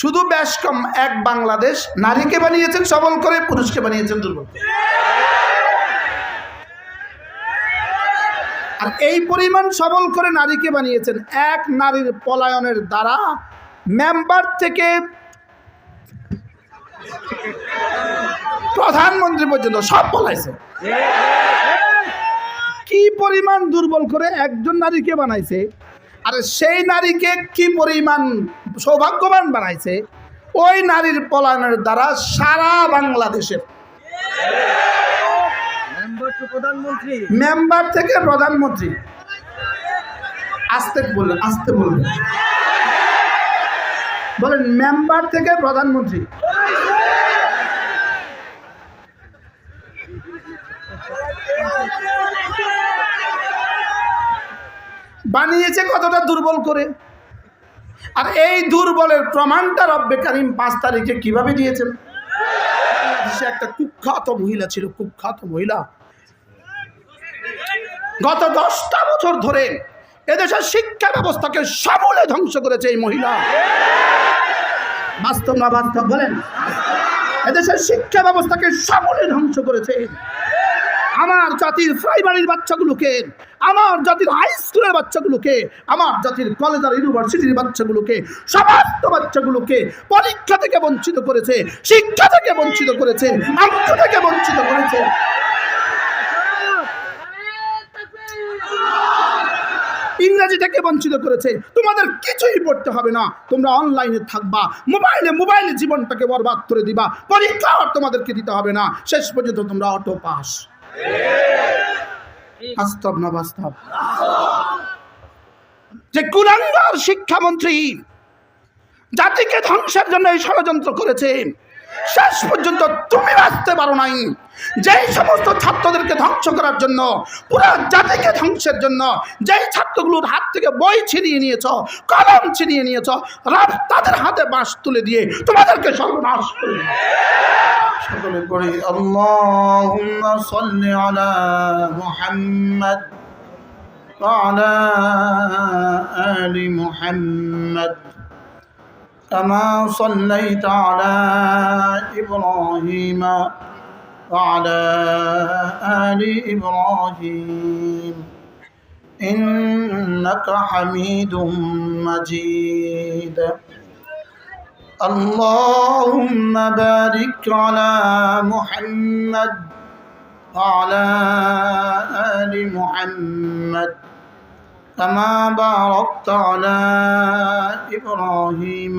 শুধু বেশ কম এক বাংলাদেশ নারীকে বানিয়েছেন সবল করে, পুরুষকে বানিয়েছেন দুর্বল। আর এই পরিমাণ সবল করে নারীকে বানিয়েছেন, এক নারীর পলায়নের দ্বারা মেম্বার থেকে প্রধানমন্ত্রী পর্যন্ত সব পলাইছে। কি পরিমাণ দুর্বল করে একজন নারীকে বানাইছে, আর সেই নারীকে কি পরিমাণ সৌভাগ্যবান বানাইছে ওই নারীর পলায়নের দ্বারা সারা বাংলাদেশের মেম্বার থেকে প্রধানমন্ত্রী। আস্তে বললেন, আস্তে বললেন, বলেন মেম্বার থেকে প্রধানমন্ত্রী। বানিয়েছে কতটা দুর্বল করে। আর এই দুর্বলের প্রমাণটা রব্বে কারীম 5 তারিখে কিভাবে দিয়েছেন। সে একটা কুখ্যাত মহিলা ছিল, কুখ্যাত মহিলা। গত 10টা বছর ধরে এদেশের শিক্ষা ব্যবস্থাকে সমূলে ধ্বংস করেছে এই মহিলা। বাস্তব না বাস্তব বলেন? এদেশের শিক্ষা ব্যবস্থাকে সমূলে ধ্বংস করেছে। আমার জাতির প্রাইমারির বাচ্চাগুলোকে, আমার জাতির হাই স্কুলের বাচ্চাগুলোকে, আমার জাতির কলেজ আর ইউনিভার্সিটির বাচ্চাগুলোকে, সমস্ত বাচ্চাগুলোকে পরীক্ষা থেকে বঞ্চিত করেছে, শিক্ষা থেকে বঞ্চিত করেছে, অঙ্ক থেকে বঞ্চিত করেছে। ইংরেজি থেকে বঞ্চিত করেছে। তোমাদের কিছুই পড়তে হবে না, তোমরা অনলাইনে থাকবা, মোবাইলে জীবনটাকে বরবাদ করে দিবা, পরীক্ষা আর তোমাদেরকে দিতে হবে না, শেষ পর্যন্ত তোমরা অটো পাস। বাস্তব না বাস্তব? যে কুলাঙ্গার শিক্ষামন্ত্রী জাতিকে ধ্বংসের জন্য এই ষড়যন্ত্র করেছে, শেষ পর্যন্ত তুমি বাঁচতে পারো নাই। যেই সমস্ত ছাত্রদেরকে ধ্বংস করার জন্য, পুরো জাতিকে ধ্বংসের জন্য যেই ছাত্রগুলোর হাত থেকে বই ছিনিয়ে নিয়েছ, কলম ছিনিয়ে নিয়েছ, রব তাদের হাতে বাঁশ তুলে দিয়ে তোমাদেরকে সর্বনাশ করে। সকলে পড়ি আল্লাহুম্মা সাল্লি আলা মুহাম্মাদ ওয়া আলা আলি মুহাম্মাদ كما صليت على إبراهيم وعلى آل إبراهيم إنك حميد مجيد اللهم بارك على محمد وعلى آل محمد كما باركت على إبراهيم